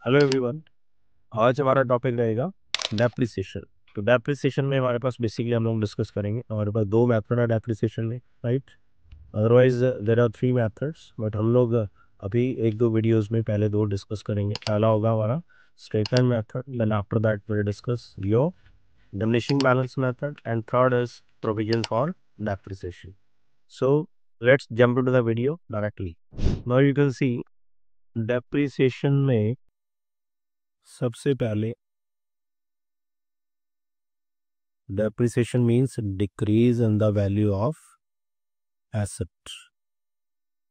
Hello everyone. आज हमारा topic रहेगा डेप्रिसिएशन। तो डेप्रिसिएशन में हमारे पास बेसिकली हम लोग डिस्कस करेंगे। हमारे पास दो मेथड है डेप्रिसिएशन में, right. Otherwise there are three methods, but हम लोग अभी एक दो वीडियोस में पहले दो डिस्कस करेंगे। पहला होगा हमारा straight line method, then after that will discuss your diminishing balance method, and third is provision for depreciation. So let's jump to the video directly. Now you can see depreciation में सबसे पहले depreciation means decrease in the value of asset.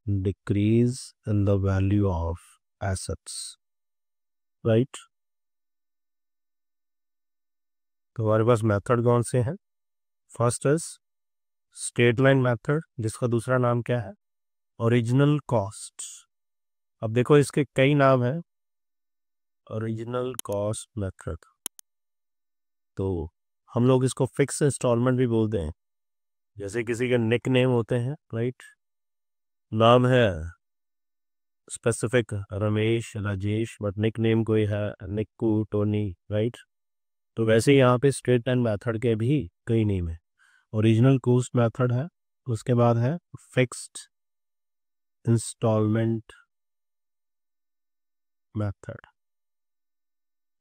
Decrease in the value of assets, right? तो हमारे पास method कौन से हैं? First is straight line method, जिसका दूसरा नाम क्या है? Original cost. अब देखो इसके कई नाम हैं। ओरिजिनल कॉस्ट मेथड, तो हम लोग इसको फिक्स इंस्टॉलमेंट भी बोलते हैं। जैसे किसी के निक नेम होते हैं, राइट। नाम है specific Ramesh, Rajesh, but nick name कोई है निक्कू, टोनी, राइट। तो वैसे ही यहाँ पे स्ट्रेट लाइन मेथड के भी कई नेम है। ओरिजिनल कॉस्ट मेथड है, उसके बाद है फिक्स्ड इंस्टॉलमेंट मेथड,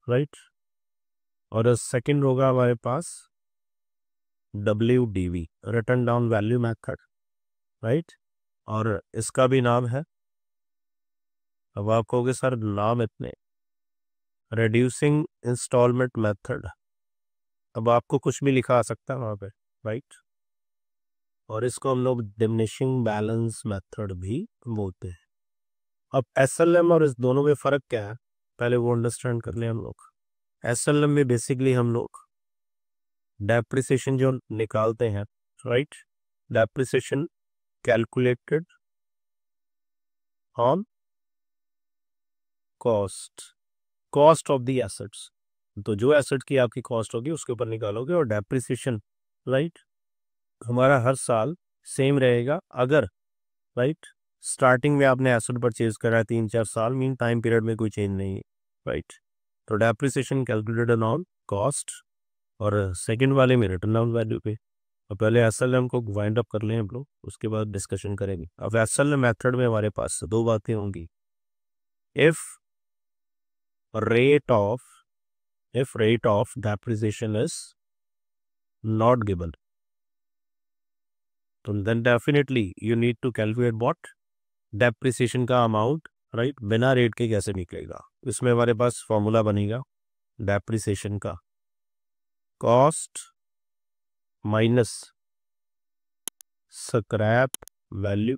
राइट। और सेकंड होगा हमारे पास WDV, return down value method, right. और इसका भी नाम है, अब आप कहोगे सर नाम इतने, रिड्यूसिंग इंस्टॉलमेंट मेथड। अब आपको कुछ भी लिखा आ सकता है वहाँ पे, राइट। और इसको हम लोग डिमिनिशिंग बैलेंस मेथड भी बोलते हैं। अब SLM और इस दोनों में फ़र्क क्या है, पहले वो अंडरस्टैंड कर लें हम लोग। SLM में बेसिकली हम लोग डेप्रिसिएशन जो निकालते हैं, right, depreciation calculated on cost of the assets. तो जो एसेट की आपकी कॉस्ट होगी उसके ऊपर निकालोगे, और डेप्रिसिएशन, राइट, हमारा हर साल सेम रहेगा अगर, राइट, स्टार्टिंग में आपने एसेट परचेज करा है 3-4 साल, मीन टाइम पीरियड में कोई चेंज नहीं है, राइट। तो डेप्रिसिएशन कैलकुलेटेड ऑन कॉस्ट, और सेकंड वाले में रिटर्न डाउन वैल्यू पे। और पहले SLM को वाइंड अप कर लें हम लोग, उसके बाद डिस्कशन करेंगे। अब SLM मेथड में हमारे पास दो बातें होंगी। If rate of depreciation is not given, तो then definitely you need to calculate what, depreciation का अमाउंट, राइट, बिना रेट के कैसे निकलेगा। इसमें हमारे पास फॉर्मूला बनेगा डेप्रिसिएशन का, cost minus scrap value,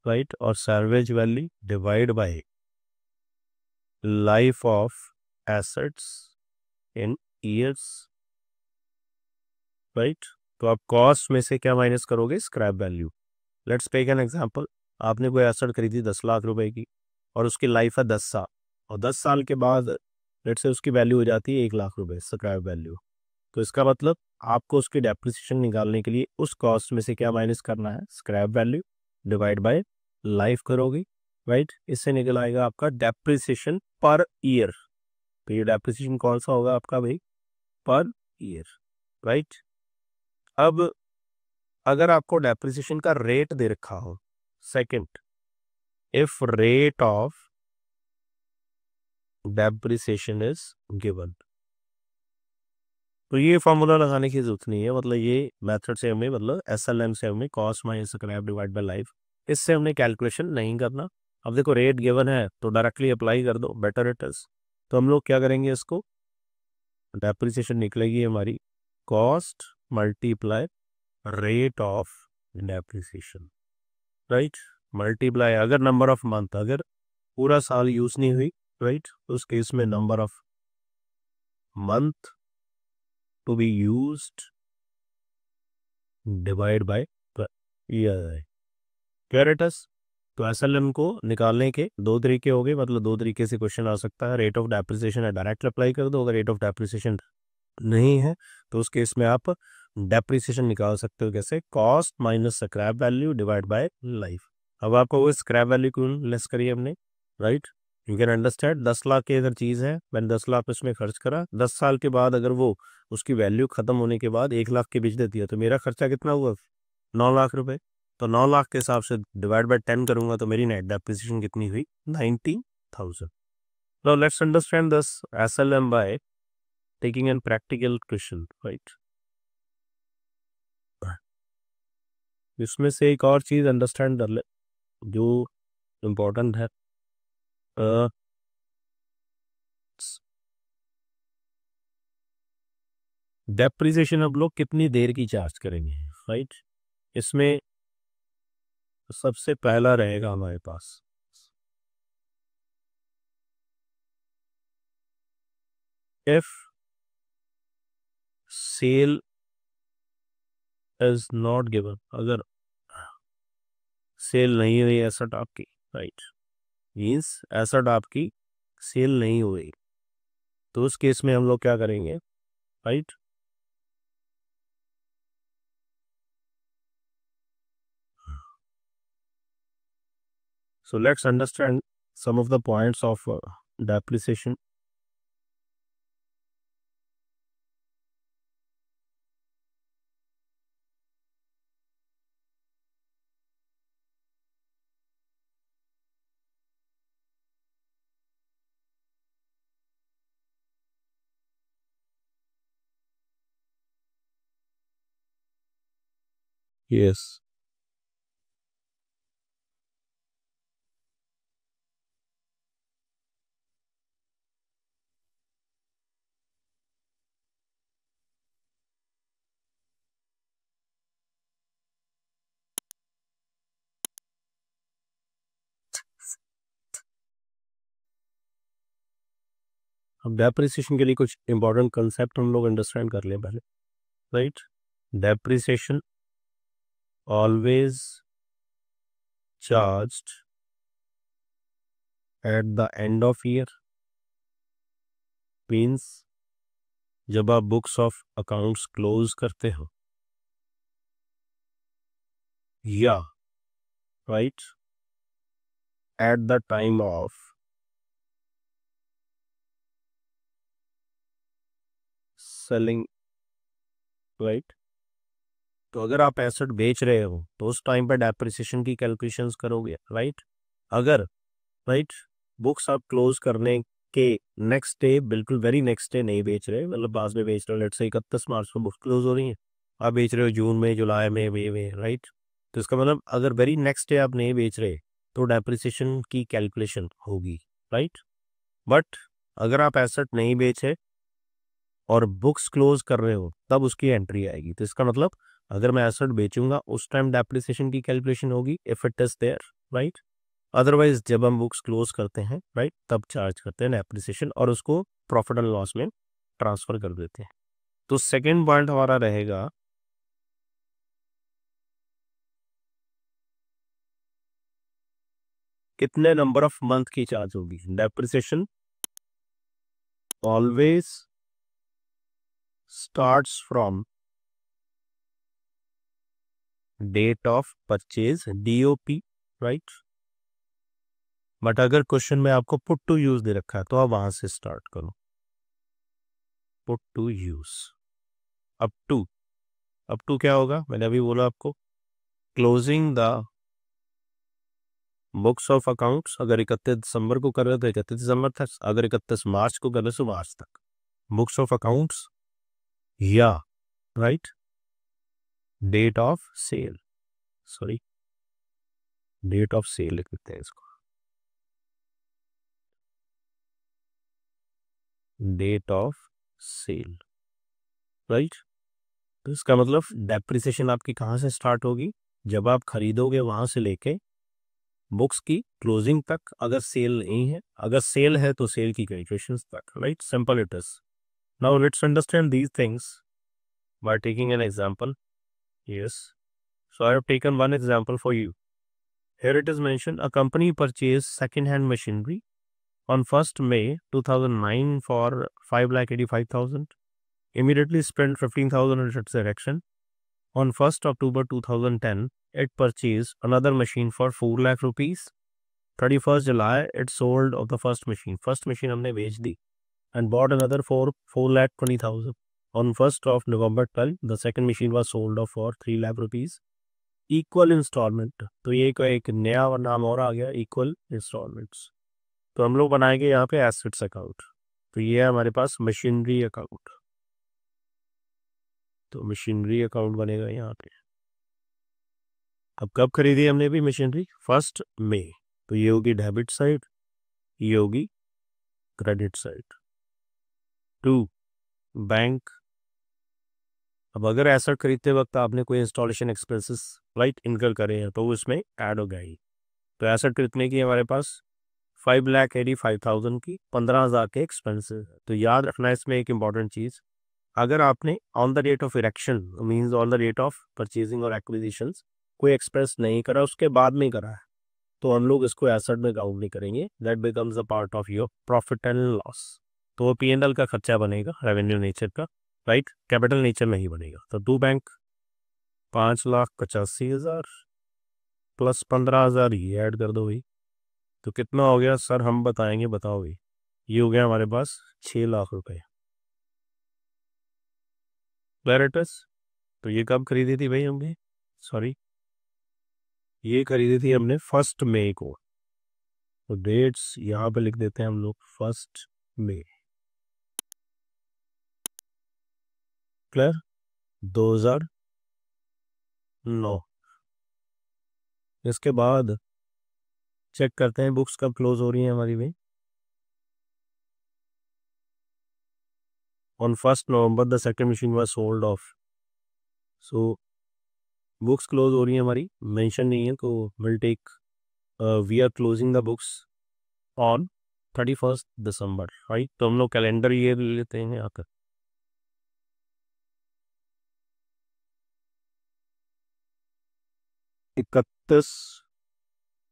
right, और salvage value divide by life of assets in years, right. तो आप कॉस्ट में से क्या माइनस करोगे? Scrap value. Let's take an example. आपने कोई एसेट खरीदी 10 लाख रुपए की, और उसकी लाइफ है 10 साल, और 10 साल के बाद लेट्स से उसकी वैल्यू हो जाती है 1 लाख रुपए, स्क्रैप वैल्यू। तो इसका मतलब आपको उसकी डेप्रिसिएशन निकालने के लिए उस कॉस्ट में से क्या माइनस करना है? Scrap value divide by life करोगे, राइट। इससे निकल आएगा आपका डेप्रिसिएशन पर ईयर। तो ये डेप्रिसिएशन कौन सा होगा आपका भाई? Per year, right. अब अगर आपको डेप्रिसिएशन का रेट दे रखा हो, second, if rate of depreciation is given, तो ये फॉर्मूला लगाने की जरूरत नहीं है। मतलब ये मेथड से हमें, मतलब SLM से हमें cost minus scrap divide by life, इससे हमने कैलकुलेशन नहीं करना। अब देखो रेट गिवन है तो डायरेक्टली अप्लाई कर दो, बेटर इट इज। तो हम लोग क्या करेंगे, इसको डेप्रिसिएशन निकलेगी हमारी cost multiply rate of depreciation, right, multiply अगर नंबर ऑफ मंथ, अगर पूरा साल यूज नहीं हुई, राइट, तो उस केस में number of month to be used divide by year, क्लियरिटस। तो SLM को निकालने के दो तरीके हो गए, मतलब दो तरीके से क्वेश्चन आ सकता है। रेट ऑफ डेप्रिसिएशन है, डायरेक्ट अप्लाई कर दो। अगर रेट ऑफ डेप्रिसिएशन नहीं है तो उस केस में आप डेप्रिसिएशन निकाल सकते हो कैसे? Cost minus scrap value divide by life. अब आपको वो स्क्रैप वैल्यू क्यों लेस करी हमने, right, you can understand 10 lakh की अगर चीज़ है, मैंने 10 लाख उसमें खर्च करा, 10 साल के बाद अगर वो उसकी वैल्यू ख़त्म होने के बाद 1 लाख की बेच देती है तो मेरा खर्चा कितना हुआ? 9 लाख रुपए। तो 9 लाख के हिसाब से डिवाइड बाय 10 करूंगा तो मेरी नेट डेप्रिसिएशन कितनी हुई? 90,000। Now let's understand this SLM by taking an practical question, right. इसमें से एक और चीज़ अंडरस्टैंड कर ले जो इम्पोर्टेंट है। डेप्रिसिएशन अब लोग कितनी देर की चार्ज करेंगे, राइट। इसमें सबसे पहला रहेगा हमारे पास if sale is not given, अगर सेल नहीं हुई एसेट आपकी, राइट, मीन्स एसेट आपकी सेल नहीं हुई, तो उस केस में हम लोग क्या करेंगे, right. So let's understand some of the points of depreciation. Yes. अब डेप्रिसिएशन के लिए कुछ इंपॉर्टेंट कंसेप्ट हम लोग अंडरस्टैंड कर लें पहले, right. Depreciation always charged at the end of year, means जब आप बुक्स ऑफ अकाउंट्स क्लोज करते हो, या right at the time of selling, right. तो अगर आप एसेट बेच रहे हो तो उस टाइम पर डेप्रिसिएशन की कैलकुलेशंस करोगे, राइट। अगर राइट बुक्स आप क्लोज करने के नेक्स्ट डे, बिल्कुल वेरी नेक्स्ट डे नहीं बेच रहे, मतलब बाद में बेच रहे हो, लेट्स से 31 मार्च को बुक्स क्लोज हो रही हैं, आप बेच रहे हो जून में, जुलाई में, मई में, राइट। तो इसका मतलब अगर वेरी नेक्स्ट डे आप नहीं बेच रहे तो डेप्रिसिएशन की कैलकुलेशन होगी, राइट। बट अगर आप एसेट नहीं बेचे और बुक्स क्लोज कर रहे हो तब उसकी एंट्री आएगी। तो इसका मतलब अगर मैं एसेट बेचूंगा उस टाइम डेप्रिसिएशन की कैलकुलेशन होगी if it is there, right. Otherwise जब हम बुक्स क्लोज करते हैं, राइट, तब चार्ज करते हैं डेप्रिसिएशन और उसको प्रॉफिट एंड लॉस में ट्रांसफर कर देते हैं। तो सेकेंड पॉइंट हमारा रहेगा कितने नंबर ऑफ मंथ की चार्ज होगी। Depreciation always starts from date of purchase, DOP, right. But अगर क्वेश्चन में आपको पुट टू यूज दे रखा है तो आप वहां से स्टार्ट करो, put to use. Up to क्या होगा, मैंने अभी बोला आपको, closing the books of accounts. अगर 31 दिसंबर को कर रहे तो 31 दिसंबर तक, अगर 31 मार्च को कर रहे तो मार्च तक बुक्स ऑफ अकाउंट्स, या right date of sale, sorry date of sale लिख देते हैं इसको, डेट ऑफ सेल, राइट। तो इसका मतलब डेप्रिसिएशन आपकी कहाँ से स्टार्ट होगी, जब आप खरीदोगे वहां से लेके बुक्स की क्लोजिंग तक, अगर सेल नहीं है, अगर सेल है तो सेल की कैलकुलेशन तक, right. Simple it is. Now let's understand these things by taking an example. Yes, so I have taken one example for you. Here it is mentioned a company purchased second-hand machinery on 1st May 2009 for 5,85,000. Immediately spent 15,000 on its erection. On 1st October 2010, it purchased another machine for 4 lakh rupees. 31 July it sold off the first machine हमने बेच दी and bought another for 4,20,000 on 1st of November 12 the second machine was sold off for 3 lakh rupees equal installment. तो ये एक नया नाम और आ गया, इक्वल इंस्टॉलमेंट्स। तो हम लोग बनाएंगे यहाँ पे एसेट्स अकाउंट। तो ये है हमारे पास मशीनरी अकाउंट। तो मशीनरी अकाउंट बनेगा यहाँ पे। अब कब खरीदी हमने भी मशीनरी? 1 मई। तो ये होगी डेबिट साइड, ये होगी क्रेडिट साइड। 2 बैंक। अब अगर एसेट खरीदते वक्त आपने कोई इंस्टॉलेशन एक्सपेंसेस राइट इनकर करे हैं तो उसमें ऐड हो गई। तो एसेट खरीदने की हमारे पास 5,85,000 की 15,000 के एक्सपेंसेस। तो याद रखना इसमें एक इम्पॉर्टेंट चीज़, अगर आपने on the date of erection means on the date of purchasing और एक्विजिशन कोई एक्सपेंस नहीं करा, उसके बाद में करा है, तो हम लोग इसको एसेट में काउंट नहीं करेंगे। That becomes a part of your profit and loss. तो वो P&L का खर्चा बनेगा, रेवेन्यू नेचर का, राइट, कैपिटल नेचर नहीं बनेगा। तो 2 बैंक 5,85,000 प्लस 15,000 ये ऐड कर दो भाई। तो कितना हो गया सर? हम बताएंगे, बताओ भाई। ये हो गया हमारे पास 6 लाख रुपए। क्लैरिटस। तो ये कब खरीदी थी भाई हमने? सॉरी, ये खरीदी थी हमने 1 मई को। तो डेट्स यहाँ पे लिख देते हैं हम लोग, 1 मई। क्लियर? 2009। इसके बाद चेक करते हैं बुक्स कब क्लोज हो रही हैं हमारी भाई। On 1 November the second machine was sold off. So books close हो रही है हमारी, मेंशन नहीं है, तो will take we are closing the books on 31 December, right. तो हम लोग कैलेंडर ईयर ले लेते हैं आकर। इकतीस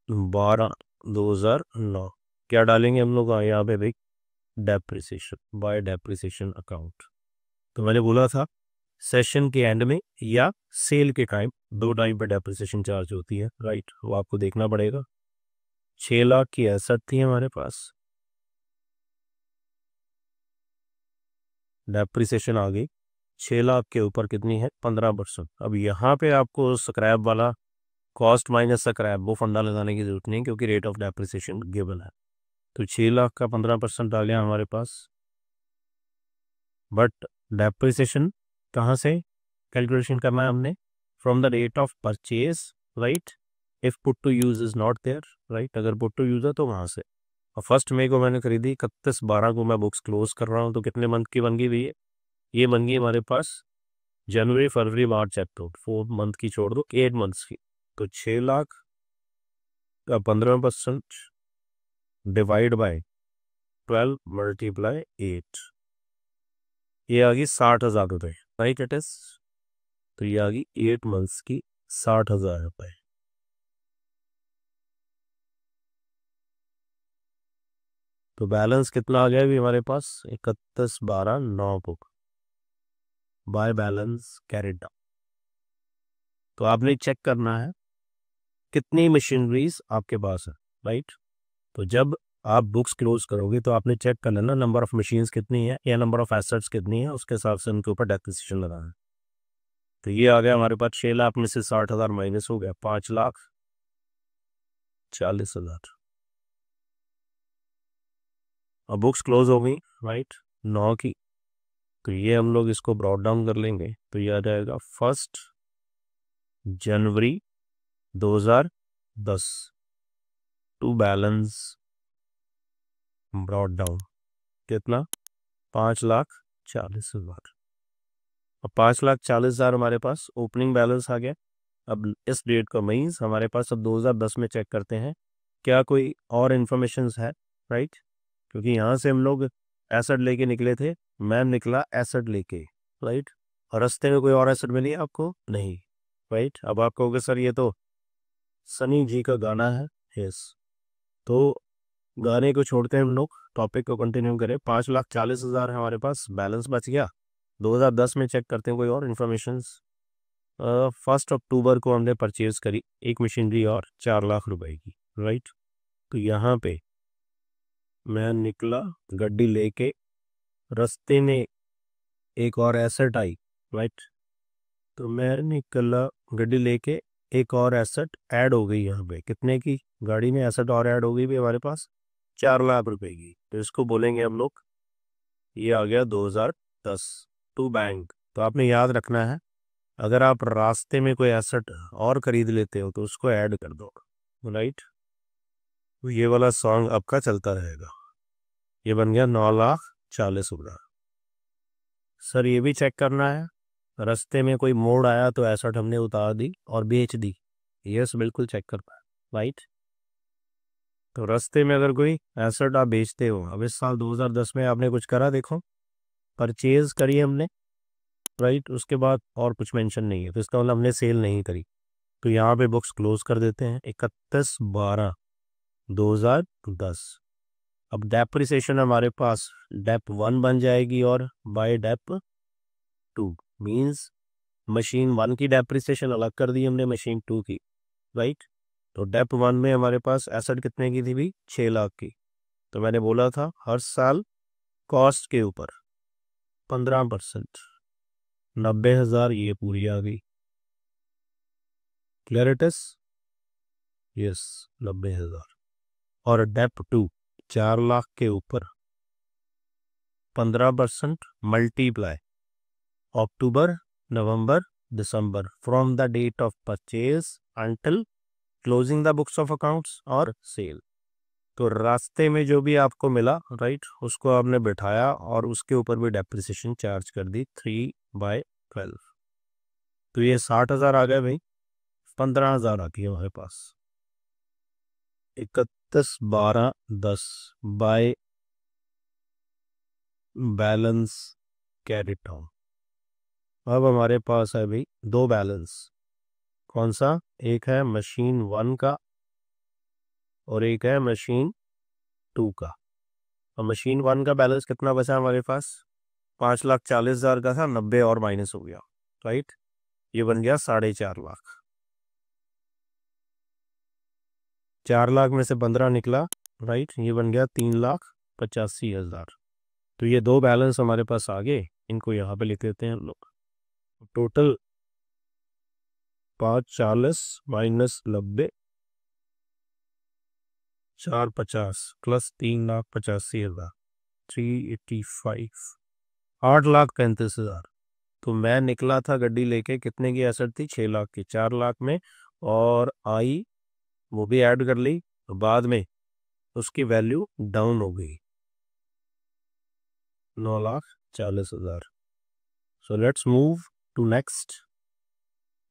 12/2009। क्या डालेंगे हम लोग यहाँ पे भाई? Depreciation, bye depreciation account. तो मैंने बोला था सेशन के एंड में या सेल के टाइम, 2 टाइम पे डेप्रिसिएशन चार्ज होती है, राइट। वो आपको देखना पड़ेगा। 6 लाख की एसेट थी हमारे पास, डेप्रिसिएशन आ गई 6 लाख के ऊपर कितनी है? 15%। अब यहाँ पे आपको स्क्रैप वाला कॉस्ट माइनस स्क्रैप वो फंडा लगाने की जरूरत नहीं, क्योंकि रेट ऑफ डेप्रिसिएशन गिवन है। तो 6 लाख का 15% डाले हमारे पास। बट डेप्रिसिएशन कहाँ से कैलकुलेशन करना है हमने? From the rate of purchase, right. If put to use is not there, right. अगर पुट टू यूज है तो वहाँ से। और 1 मई को मैंने खरीदी, 31/12 को मैं बुक्स क्लोज कर रहा हूँ। तो कितने मंथ की बन गई भैया? ये बन गई हमारे पास जनवरी फरवरी मार्च अप्रैल, 4 मंथ की छोड़ दो, 8 मंथ्स की। तो 6 लाख का 15% डिवाइड बाय 12 मल्टीप्लाई 8, ये आ गई 60,000 रुपये, राइट इट इज। तो ये आ गई 8 मंथ्स की 60,000 रुपये। तो बैलेंस कितना आ गया अभी हमारे पास? 31/12/9 book by balance carried down. तो आपने चेक करना है कितनी मशीनरीज आपके पास है, राइट। तो जब आप बुक्स क्लोज करोगे तो आपने चेक करना ना नंबर ऑफ मशीन्स कितनी है या नंबर ऑफ एसेट्स कितनी है, उसके हिसाब से उनके ऊपर डेप्रिसिएशन लगाना है। तो ये आ गया हमारे पास 6 लाख में से 60,000 माइनस हो गया 5,40,000। अब बुक्स क्लोज हो गई, राइट, 9 की। तो ये हम लोग इसको ब्रॉड डाउन कर लेंगे, तो ये आ जाएगा 1 जनवरी 2010 टू बैलेंस ब्रॉड डाउन कितना? 5,40,000। अब 5,40,000 हमारे पास ओपनिंग बैलेंस आ गया। अब इस डेट का मीन्स हमारे पास अब 2010 में चेक करते हैं क्या कोई और इन्फॉर्मेशन है, राइट। क्योंकि यहाँ से हम लोग एसेट लेके निकले थे, मैं निकला एसेट लेके, राइट। और रास्ते में कोई और एसेट मिली आपको? नहीं, राइट। अब आप कहोगे सर ये तो सनी जी का गाना है, यस। तो गाने को छोड़ते हैं हम लोग, टॉपिक को कंटिन्यू करें। 5,40,000 है हमारे पास, बैलेंस बच गया। 2010 में चेक करते हैं कोई और इन्फॉर्मेशन। 1 अक्टूबर को हमने परचेज करी एक मशीनरी और 4 लाख रुपए की, राइट। तो यहाँ पे मैं निकला गड्डी लेके, रास्ते में एक और एसेट आई, राइट। तो मैं निकला गड्डी लेके, एक और एसेट ऐड हो गई यहाँ पे, कितने की गाड़ी में एसेट और ऐड हो गई भी हमारे पास 4 लाख रुपए की। तो इसको बोलेंगे हम लोग, ये आ गया 2010 टू बैंक। तो आपने याद रखना है, अगर आप रास्ते में कोई एसेट और खरीद लेते हो तो उसको ऐड कर दो, राइट। तो ये वाला सॉन्ग आपका चलता रहेगा। ये बन गया 9,40,000। सर ये भी चेक करना है, रास्ते में कोई मोड़ आया तो एसेट हमने उतार दी और बेच दी। यस, बिल्कुल चेक कर पाए, राइट। तो रास्ते में अगर कोई एसेट आप बेचते हो, अब इस साल 2010 में आपने कुछ करा, देखो परचेज करी हमने, राइट, उसके बाद और कुछ मेंशन नहीं है, तो इसका मतलब हमने सेल नहीं करी। तो यहाँ पे बुक्स क्लोज कर देते हैं 31/12/2010। अब डेप्रिसिएशन हमारे पास डेप 1 बन जाएगी और बाय डेप 2 मीन्स मशीन 1 की डेप्रिसिएशन अलग कर दी हमने मशीन 2 की, राइट। तो डेप 1 में हमारे पास एसेट कितने की थी भी, 6 लाख की। तो मैंने बोला था हर साल कॉस्ट के ऊपर 15%, 90,000 ये पूरी आ गई। Clear it is, yes 90,000। और डेप 2 4 लाख के ऊपर 15% multiply October November December from the date of purchase until closing the books of accounts और सेल। तो रास्ते में जो भी आपको मिला, राइट, उसको आपने बिठाया और उसके ऊपर भी डेप्रिसिएशन चार्ज कर दी 3/12। तो ये 60,000 आ गए भाई, 15,000 आती है हमारे पास। 31/12/10 बाय बैलेंस कैरी डाउन। अब हमारे पास है भाई 2 बैलेंस, कौन सा, एक है मशीन 1 का और एक है मशीन 2 का। और मशीन 1 का बैलेंस कितना बचा हमारे पास, 5,40,000 का था, 90 और माइनस हो गया, राइट। ये बन गया 4.5 लाख। 4 लाख में से 15 निकला, राइट, ये बन गया 3,85,000। तो ये 2 बैलेंस हमारे पास आ गए, इनको यहाँ पे लिख देते हैं हम लोग। Total 540 minus 90 450 plus 3,85,000 385 8,35,000। तो मैं निकला था गड्डी लेके, कितने की एसेट थी, 6 लाख की, 4 लाख में और आई वो भी ऐड कर ली, तो बाद में उसकी वैल्यू डाउन हो गई 9,40,000। So let's move to next.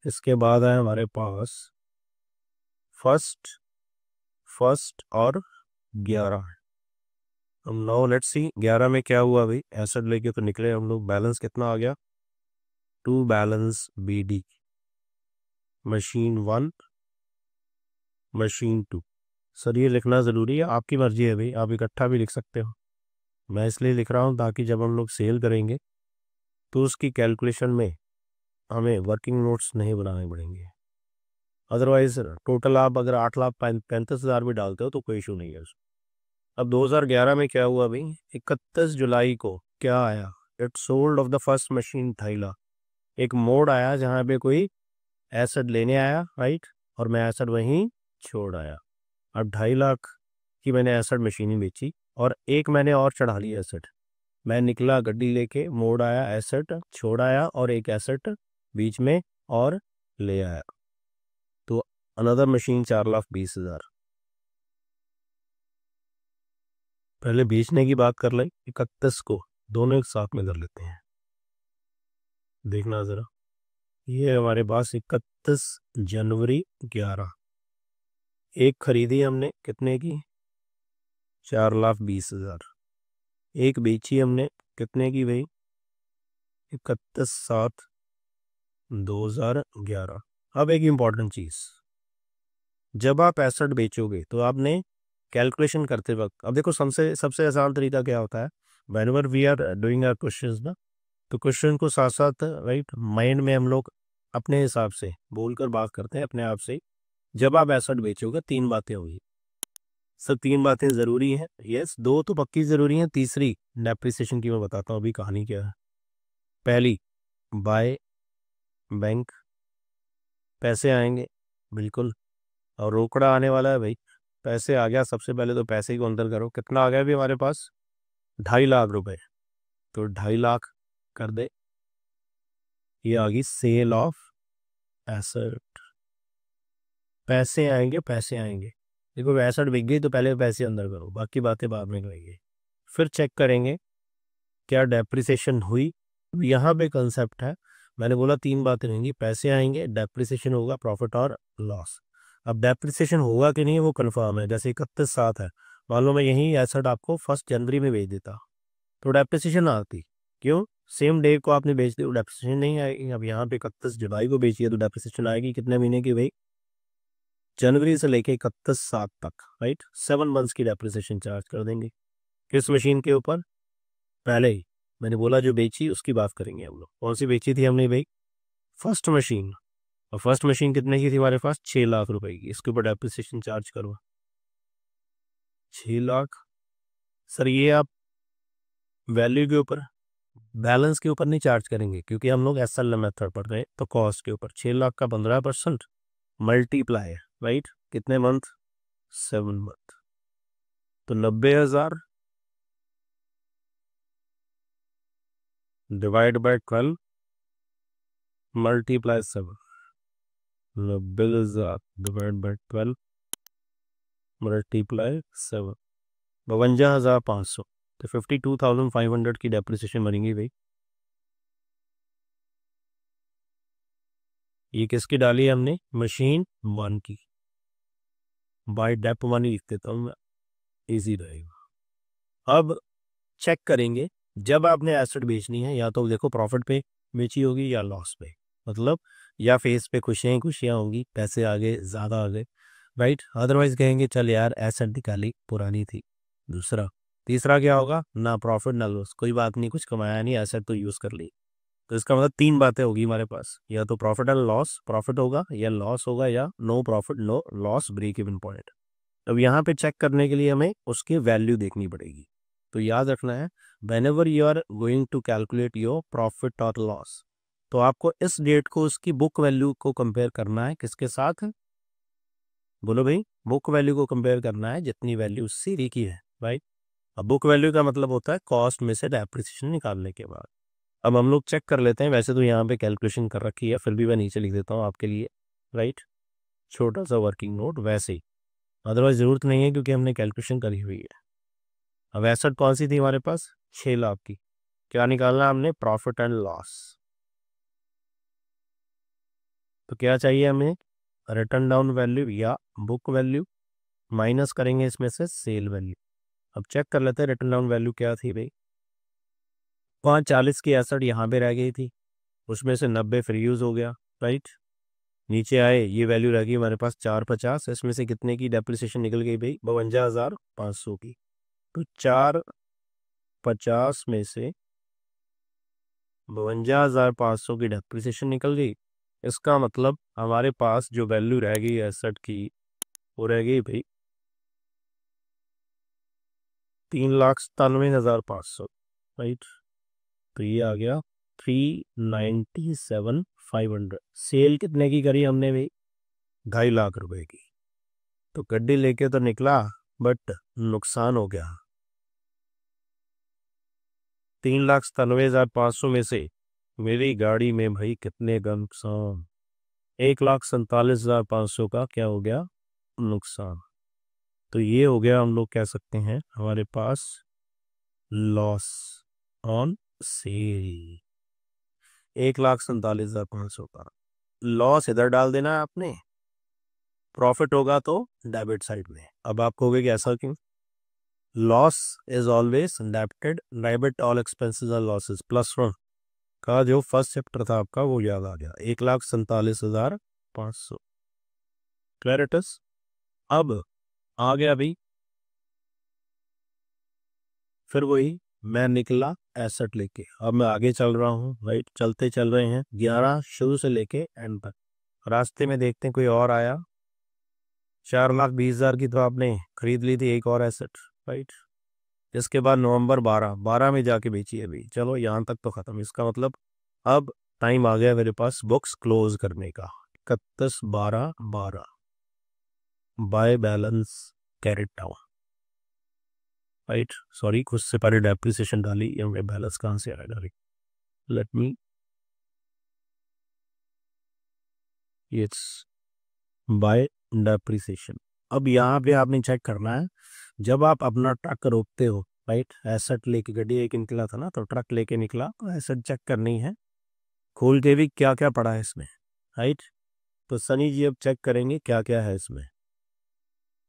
इसके बाद है हमारे पास फर्स्ट और 11। हम नाउ लेट्स सी 11 में क्या हुआ भाई, एसेट लेके तो निकले हम लोग, बैलेंस कितना आ गया, 2 balance BD, machine 1 machine 2। Sir ये लिखना ज़रूरी है, आपकी मर्जी है भाई, आप इकट्ठा भी लिख सकते हो। मैं इसलिए लिख रहा हूँ ताकि जब हम लोग सेल करेंगे तो उसकी कैलकुलेशन में हमें वर्किंग नोट्स नहीं बनाने पड़ेंगे। अदरवाइज टोटल आप अगर 8,35,000 भी डालते हो तो कोई इशू नहीं है उसमें। अब 2011 में क्या हुआ भाई, 31 जुलाई को क्या आया, it sold off the first machine 2.5 lakh. एक मोड आया जहाँ पे कोई एसेट लेने आया, राइट, और मैं एसेट वहीं छोड़ आया। अब 2.5 लाख की मैंने एसेट मशीनें बेची और एक मैंने और चढ़ा ली एसेट। मैं निकला गड्डी लेके, मोड़ आया, एसेट छोड़ आया और एक एसेट बीच में और ले आया, तो अनदर मशीन 4,20,000। पहले बेचने की बात कर लें, 31 को दोनों एक साथ में कर लेते हैं। देखना ज़रा, ये हमारे पास 31 जनवरी 11, एक खरीदी हमने कितने की, 4,20,000। एक बेची हमने कितने की भाई, 31/7/2011। अब एक इम्पॉर्टेंट चीज़, जब आप एसेट बेचोगे तो आपने कैलकुलेशन करते वक्त, अब देखो सबसे आसान तरीका क्या होता है, whenever we are doing our questions ना, तो क्वेश्चन को साथ साथ, राइट, माइंड में हम लोग अपने हिसाब से बोलकर बात करते हैं अपने आप से। जब आप एसेट बेचोगे 3 बातें होगी। सब 3 बातें ज़रूरी हैं। यस, 2 तो पक्की ज़रूरी हैं, तीसरी डेप्रिसिएशन की मैं बताता हूँ अभी कहानी क्या है। पहली, बाय बैंक, पैसे आएंगे बिल्कुल, और रोकड़ा आने वाला है भाई। पैसे आ गया, सबसे पहले तो पैसे को अंदर करो। कितना आ गया अभी हमारे पास? 2.5 लाख रुपए। तो 2.5 लाख कर दे, ये आ गई सेल ऑफ एसेट। पैसे आएंगे, पैसे आएंगे। देखो एसेट बिक गई तो पहले पैसे अंदर करो, बाकी बातें बाद में करेंगे। फिर चेक करेंगे क्या डेप्रिसिएशन हुई। यहाँ पे कंसेप्ट है, मैंने बोला 3 बातें रहेंगी, पैसे आएंगे, डेप्रिसिएशन होगा, प्रॉफिट और लॉस। अब डेप्रिसिएशन होगा कि नहीं वो कंफर्म है। जैसे 31/7 है, मान लो मैं यही एसेट आपको 1 जनवरी में बेच देता तो डेप्रिसिएशन आती। क्यों? सेम डे को आपने बेच दी, डेप्रिसिएशन नहीं आएगी। अब यहाँ पे 31 जुलाई को बेची है तो डेप्रिसिएशन आएगी कितने महीने की भाई? जनवरी से लेके 31/7 तक, राइट। 7 मंथ्स की डेप्रिसिएशन चार्ज कर देंगे। किस मशीन के ऊपर? पहले ही मैंने बोला जो बेची उसकी बात करेंगे हम लोग। कौन सी बेची थी हमने भाई? First machine. और फर्स्ट मशीन कितने की थी हमारे पास? 6 लाख रुपए की। इसके ऊपर डेप्रिसिएशन चार्ज करो 6 लाख। सर ये आप वैल्यू के ऊपर, बैलेंस के ऊपर नहीं चार्ज करेंगे क्योंकि हम लोग एसएल मेथड पढ़ रहे हैं। तो कॉस्ट के ऊपर 6 लाख का 15% मल्टीप्लाई है, राइट। कितने मंथ? 7 मंथ। तो 90,000 divide by 12 multiply 7। 90,000 divide by 12 multiply 7, 52,500। तो 52,500 की डेप्रिसिएशन बनेगी भाई। ये किसकी डाली है हमने? मशीन 1 की। बाय डेप 1 ही लिख देता हूँ मैं, ईजी रहेगा। अब चेक करेंगे, जब आपने एसेट बेचनी है या तो देखो प्रॉफिट पे बेची होगी या लॉस पे, मतलब या फेस पे खुशियाँ ही खुशियाँ होंगी, पैसे आ गए, ज़्यादा आ गए, राइट। अदरवाइज कहेंगे चल यार एसेट निकाली, पुरानी थी। दूसरा, तीसरा क्या होगा? ना प्रॉफिट ना लॉस, कोई बात नहीं, कुछ कमाया नहीं, एसेट तो यूज़ कर ली। तो इसका मतलब 3 बातें होगी हमारे पास, या तो प्रॉफिट एंड लॉस, प्रॉफिट होगा या लॉस होगा, या no profit no loss, break even point. अब यहाँ पे चेक करने के लिए हमें उसकी वैल्यू देखनी पड़ेगी। तो याद रखना है, whenever you are going to calculate your profit और लॉस, तो आपको इस डेट को उसकी बुक वैल्यू को कंपेयर करना है। किसके साथ? बोलो भाई। बुक वैल्यू को कंपेयर करना है जितनी वैल्यू सीरी की है, राइट। अब बुक वैल्यू का मतलब होता है कॉस्ट में से डेप्रिसिएशन निकालने के बाद। अब हम लोग चेक कर लेते हैं, वैसे तो यहाँ पे कैलकुलेशन कर रखी है, फिर भी मैं नीचे लिख देता हूँ आपके लिए, राइट। छोटा सा वर्किंग नोट वैसे ही, अदरवाइज जरूरत नहीं है क्योंकि हमने कैलकुलेशन करी हुई है। अब एसेट कौन सी थी हमारे पास? 6 लाख की। क्या निकालना हमने? Profit and loss. तो क्या चाहिए हमें? रिटर्न डाउन वैल्यू या बुक वैल्यू, माइनस करेंगे इसमें से सेल वैल्यू। अब चेक कर लेते हैं रिटर्न डाउन वैल्यू क्या थी भाई। 540 की एसेट यहाँ पे रह गई थी, उसमें से 90 फ्री यूज हो गया, राइट। नीचे आए, ये वैल्यू रह गई हमारे पास 450, इसमें से कितने की डेप्रिसिएशन निकल गई भाई? 52,500 की। तो 450 में से 52,500 की डेप्रिसिएशन निकल गई। इसका मतलब हमारे पास जो वैल्यू रह गई एसेट की वो रह गई भाई 3,97,500, राइट। तो ये आ गया 397,500। सेल कितने की करी हमने भाई? 2.5 लाख रुपए की। तो गड्डी लेके तो निकला बट नुकसान हो गया। 3,97,500 में से मेरी गाड़ी में भाई कितने का नुकसान? 1,47,500 का क्या हो गया? नुकसान। तो ये हो गया, हम लोग कह सकते हैं हमारे पास लॉस ऑन सेल। 1,47,500 का लॉस इधर डाल देना है आपने, प्रॉफिट होगा तो डेबिट साइड में। अब आप कहोगे कि ऐसा क्यों? Loss is always debited, debit all expenses और लॉसेस, +1 का जो फर्स्ट चैप्टर था आपका वो याद आ गया। 1,47,500 क्लैरिटस। अब आ गया भाई, फिर वही मैं निकला एसेट लेके। अब मैं आगे चल रहा हूँ, राइट। चलते चल रहे हैं 11 शुरू से लेके एंड तक। रास्ते में देखते हैं कोई और आया, 4,20,000 की तो आपने खरीद ली थी एक और एसेट, राइट। इसके बाद नवंबर 12 में जाके बेची है अभी। चलो यहाँ तक तो ख़त्म। इसका मतलब अब टाइम आ गया मेरे पास बुक्स क्लोज करने का। 31/12/12 by balance carried down, right. Sorry, कुछ से पहले डेप्रिसिएशन डाली, ये बैलेंस कहाँ से आया direct. Let me, it's by depreciation. अब यहाँ पे आपने चेक करना है, जब आप अपना ट्रक रोकते हो, राइट, एसेट लेके, गड्डी एक निकला था ना, तो ट्रक लेके निकला तो एसेट चेक करनी है, खोल के भी क्या क्या पड़ा है इसमें, राइट। तो सनी जी अब चेक करेंगे क्या क्या है इसमें,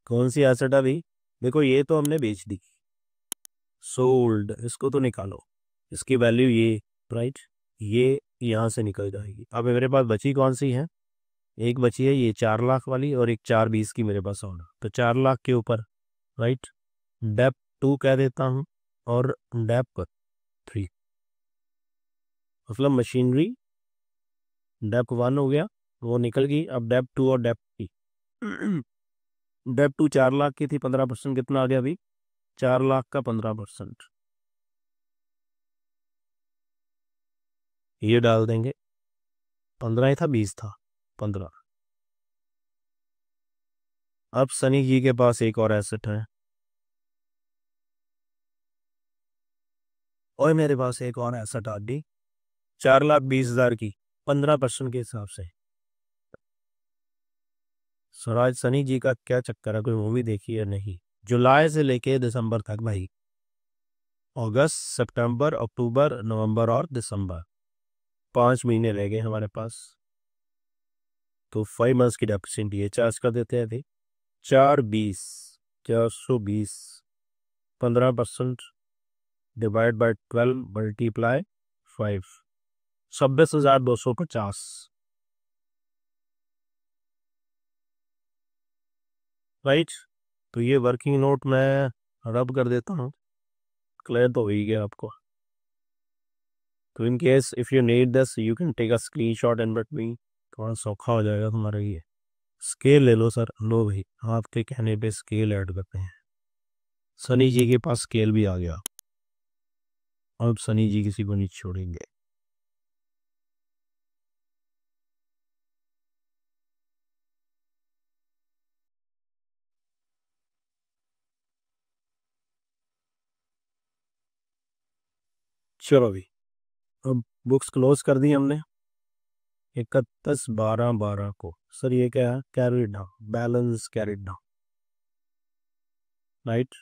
कौन सी एसेट अभी। देखो ये तो हमने बेच दी, सोल्ड, इसको तो निकालो, इसकी वैल्यू ये, राइट, ये यहाँ से निकल जाएगी। अब मेरे पास बची कौन सी है, एक बची है ये 4 लाख वाली और एक 4,20 की मेरे पास और, तो 4 लाख के ऊपर, राइट, डेप 2 कह देता हूँ और डेप 3, मतलब मशीनरी डेप 1 हो गया, वो निकल गई। अब डेप 2 और डेप 3। डेप 2 4 लाख की थी, 15% कितना आ गया अभी, 4 लाख का 15%, ये डाल देंगे। 15 ही था, 20 था, 15। अब सनी जी के पास एक और एसेट है, और मेरे पास एक और एसेट आ गई 4,20,000 की, 15% के हिसाब से। स्वराज सनी जी का क्या चक्कर है, कोई मूवी देखी है नहीं। जुलाई से लेके दिसंबर तक भाई, अगस्त, सितंबर, अक्टूबर, नवंबर और दिसंबर, 5 महीने रह गए हमारे पास। तो 5 मंथ्स की डेप्रिसिएशन ये चार्ज कर देते हैं अभी। 420, 420, 15% डिवाइड बाई 12 मल्टीप्लाई 5, 26,250, राइट। तो ये वर्किंग नोट मैं रब कर देता हूँ, क्लियर तो हो ही गया आपको। तो in case if you need this you can take a screenshot and but me, थोड़ा सौखा हो जाएगा तुम्हारा ये। स्केल ले लो सर, लो भाई, आपके कहने पे स्केल ऐड करते हैं। सनी जी के पास स्केल भी आ गया, अब सनी जी किसी को नहीं छोड़ेंगे। चलो भाई, अब बुक्स क्लोज कर दी हमने 31/12/12 को। सर ये क्या है, carried down, balance carried down, right.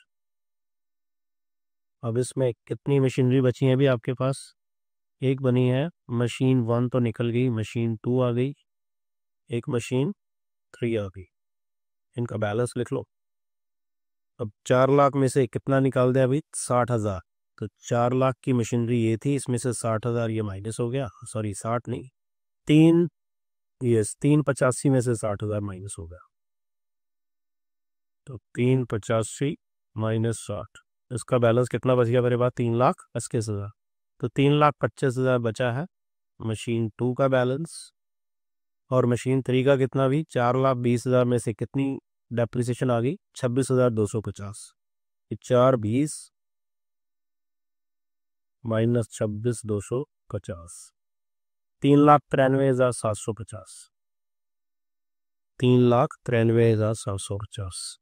अब इसमें कितनी मशीनरी बची है अभी आपके पास, एक बनी है, मशीन 1 तो निकल गई, मशीन 2 आ गई, एक मशीन 3 आ गई, इनका बैलेंस लिख लो। अब 4 लाख में से कितना निकाल दिया अभी, 60,000। तो 4 लाख की मशीनरी ये थी, इसमें से 60,000 ये माइनस हो गया, सॉरी 60 नहीं, 3, यस 385 में से 60,000 माइनस हो गया, तो 385 माइनस 60, इसका बैलेंस कितना बच गया मेरे पास, 3,25,000। तो 3,25,000 बचा है मशीन 2 का बैलेंस। और मशीन 3 का कितना, भी 4,20,000 में से कितनी डेप्रिसिएशन आ गई, 26,250। 420 माइनस 26,250, 3,93,750, 3,93,750।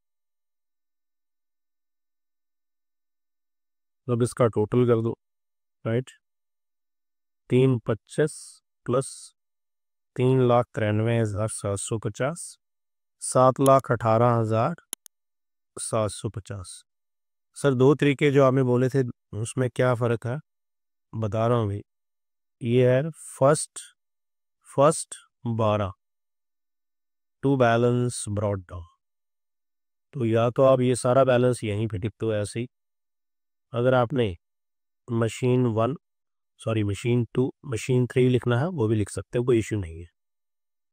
अब इसका टोटल कर दो, राइट, 325 प्लस 3,93,750, 7,18,750। सर दो तरीके जो आपने बोले थे उसमें क्या फ़र्क है, बता रहा हूँ भाई। ये है first 12 to balance brought down, तो या तो आप ये सारा बैलेंस यहीं पे टिक दो ऐसे ही। अगर आपने मशीन 1, सॉरी मशीन 2, मशीन 3 लिखना है वो भी लिख सकते हो, कोई इश्यू नहीं है।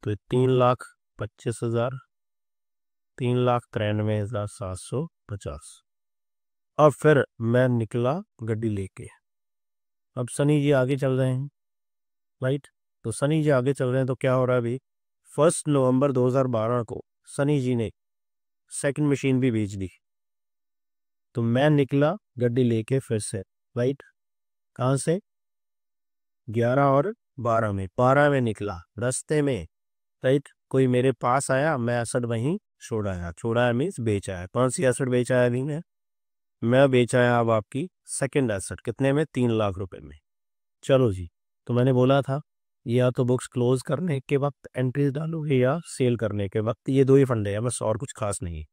तो 3,25,000, 3,93,750। अब फिर मैं निकला गड्डी लेके। अब सनी जी आगे चल रहे हैं, राइट। तो सनी जी आगे चल रहे हैं तो क्या हो रहा है अभी, 1 नवंबर 2012 को सनी जी ने सेकंड मशीन भी बेच दी। तो मैं निकला गड्डी लेके फिर से, राइट। कहाँ से? 11 और 12 में, 12 में निकला रास्ते में, राइट। कोई मेरे पास आया, मैं एसेट वहीं छोड़ा आया मीन्स बेच आया। कौन सी एसेट बेच आया अभी मैं बेच आया अब आपकी सेकंड एसेट। कितने में? 3 लाख रुपए में। चलो जी। तो मैंने बोला था या तो बुक्स क्लोज करने के वक्त एंट्रीज डालोगे या सेल करने के वक्त, ये दो ही फंडे हैं बस, और कुछ खास नहीं।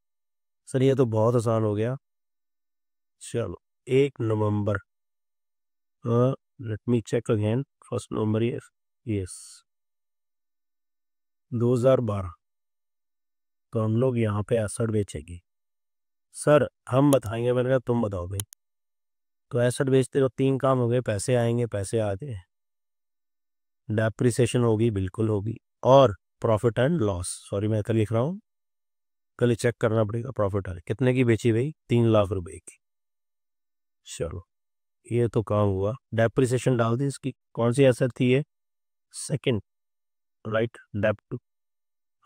सर ये तो बहुत आसान हो गया। चलो 1 नवंबर, let me check again, first November, yes 2012। तो हम लोग यहाँ पे एसेट बेचेंगे। सर हम बताएंगे, मैंने कहा तुम बताओ भाई। तो एसेट बेचते तो 3 काम हो गए, पैसे आएंगे, पैसे आते, डेप्रिसिएशन होगी, बिल्कुल होगी, और प्रॉफिट एंड लॉस। सॉरी मैं कल लिख रहा हूँ, कल चेक करना पड़ेगा। प्रॉफिट एंड कितने की बेची भाई? 3 लाख रुपए की। चलो ये तो काम हुआ। डेप्रिसिएशन डाल दी इसकी। कौन सी एसेट थी ये? Second, right, dep two.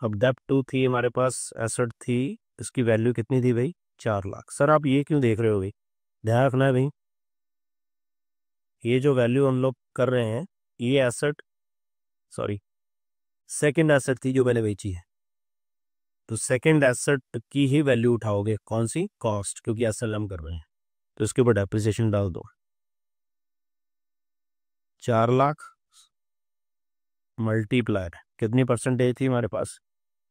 अब डेप टू थी हमारे पास, एसेट थी, इसकी वैल्यू कितनी थी भाई? 4 लाख। सर आप ये क्यों देख रहे हो भाई? ध्यान रखना है भाई, ये जो वैल्यू हम लोग कर रहे हैं, ये एसेट, सॉरी सेकंड एसेट थी जो मैंने बेची है। तो सेकंड एसेट की ही वैल्यू उठाओगे। कौन सी? कॉस्ट, क्योंकि एसेट हम कर रहे हैं। तो इसके ऊपर डेप्रिसिएशन डाल दो। 4 लाख मल्टीप्लायर, कितनी परसेंटेज थी हमारे पास?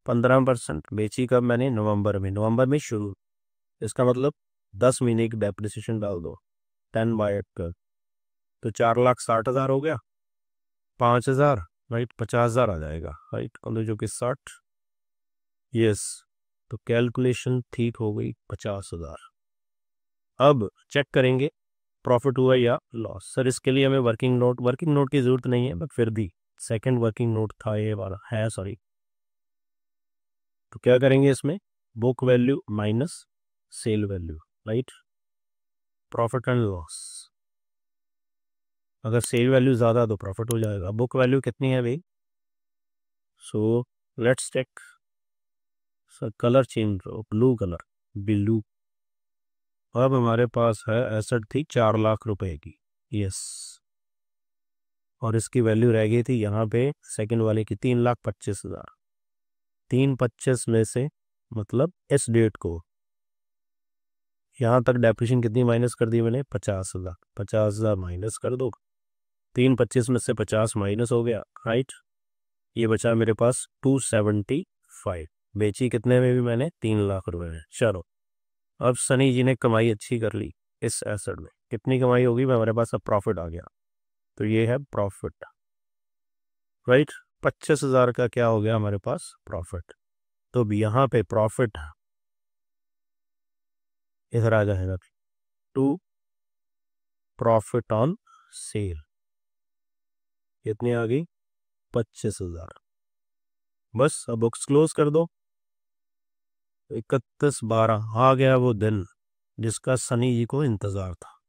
15%। बेची कब मैंने? नवंबर में। नवंबर में शुरू, इसका मतलब 10 महीने की डेप्रिसिएशन डाल दो, 10/8 कर। तो 4,60,000 हो गया। 5,000, राइट, 50,000 आ जाएगा, राइट, जो कि 60, यस। तो कैलकुलेशन ठीक हो गई, 50,000। अब चेक करेंगे प्रॉफिट हुआ या लॉस। सर इसके लिए हमें वर्किंग नोट की जरूरत नहीं है, बट फिर भी सेकंड वर्किंग नोट था ये वाला है, सॉरी। तो क्या करेंगे इसमें? Book value minus cell value, right, profit and loss. अगर सेल वैल्यू ज़्यादा तो प्रॉफिट हो जाएगा। बुक वैल्यू कितनी है भाई? So let's check. Sir colour change करो, ब्लू कलर, ब्लू। अब हमारे पास है एसेट थी 4 लाख रुपए की, यस, और इसकी वैल्यू रह गई थी यहाँ पे सेकंड वाले की 3,25,000। 3,25 में से मतलब इस डेट को यहाँ तक डेप्रिसिएशन कितनी माइनस कर दी मैंने? 50,000। 50,000 माइनस कर दो, 3,25 में से 50 माइनस हो गया, राइट। ये बचा मेरे पास 275। बेची कितने में भी मैंने? 3 लाख रुपए में। चलो अब सनी जी ने कमाई अच्छी कर ली इस एसेट में। कितनी कमाई होगी? हमारे पास अब प्रॉफिट आ गया, तो ये है प्रॉफिट, राइट। 25,000 का क्या हो गया हमारे पास? प्रॉफिट। तो अब यहाँ पे प्रॉफिट इधर आ जाएगा, टू प्रॉफिट ऑन सेल। कितनी आ गई? 25,000। बस अब बुक्स क्लोज कर दो। 31/12 आ गया वो दिन जिसका सनी जी को इंतजार था।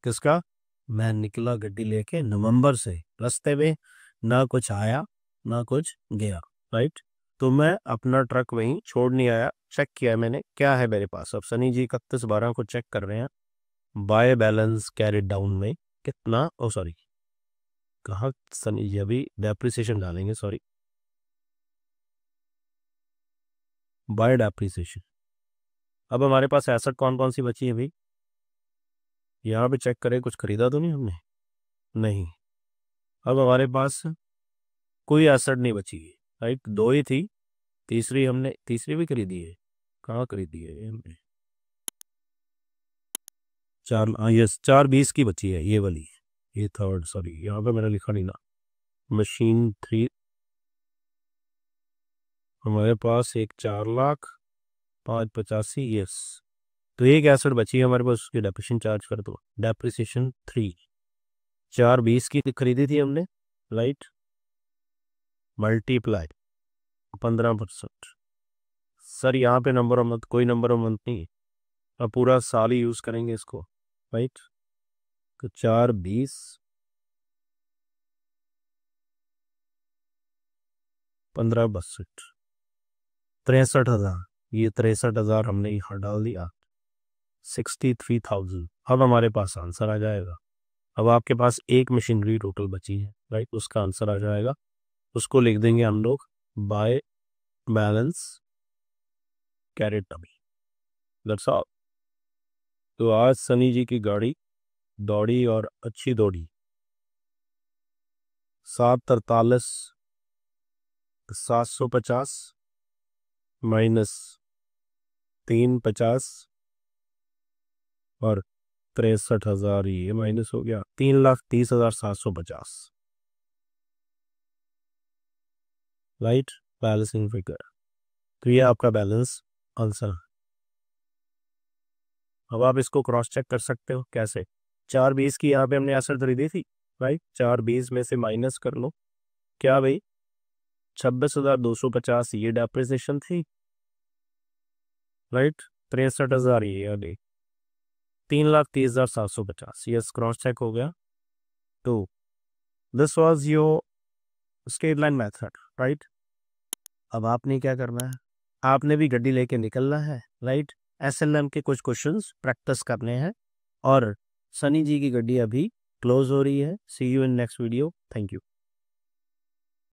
किसका? मैं निकला गड्डी लेके नवंबर से, रास्ते में ना कुछ आया ना कुछ गया, राइट। तो मैं अपना ट्रक वहीं छोड़ नहीं आया, चेक किया मैंने क्या है मेरे पास। अब सनी जी 31/12 को चेक कर रहे हैं, बाय बैलेंस कैरिड डाउन में कितना, ओ सॉरी, कहाँ सनी जी अभी डेप्रिसिएशन डालेंगे, सॉरी, बाय डेप्रिसिएशन। अब हमारे पास एसेट कौन कौन सी बची है भाई? यहाँ पे चेक करें, कुछ खरीदा तो नहीं हमने? नहीं। अब हमारे पास कोई एसेट नहीं बची है, राइट, दो ही थी। तीसरी भी खरीदी है। कहाँ खरीदी है ये हमने? 4, हाँ यस, 4,20 की बची है ये वाली। ये थर्ड, सॉरी यहाँ पे मैंने लिखा नहीं ना। मशीन 3 हमारे पास एक 4,05,85, यस। तो एक एसेट बची है हमारे पास, उसकी डेप्रिसिएशन चार्ज कर दो। डेप्रिसिएशन 3, 4,20 की खरीदी थी हमने, राइट, मल्टीप्लाई 15%। सर यहाँ पे नंबर ऑफ मंथ, कोई नंबर ऑफ मंथ नहीं, अब पूरा साल ही यूज करेंगे इसको, राइट। तो 4,20, 15/62, 63,000, ये 63,000 हमने यहाँ डाल दिया, 63,000। अब हमारे पास आंसर आ जाएगा। अब आपके पास एक मशीनरी टोटल बची है, राइट, उसका आंसर आ जाएगा। उसको लिख देंगे हम लोग by balance carried dummy, that's all. तो आज सनी जी की गाड़ी दौड़ी और अच्छी दौड़ी। 7:43 750 माइनस 350 और 63,000, ये माइनस हो गया 3,30,750, राइट, बैलेंसिंग फिगर। तो ये आपका बैलेंस आंसर। अब आप इसको क्रॉस चेक कर सकते हो कैसे। 420 की यहाँ पे हमने एसेट खरीदी थी, राइट, 420 में से माइनस कर लो, क्या भाई, 26,250 ये डेप्रिसिएशन थी, राइट, 63,000 ये अभी 3,30,750, यस, क्रॉस चेक हो गया। तो this was your straight line method, right. अब आपने क्या करना है, आपने भी गड्डी लेके निकलना है, राइट। SLM के कुछ क्वेश्चंस प्रैक्टिस करने हैं और सनी जी की गड्डी अभी क्लोज हो रही है। See you in next video, thank you.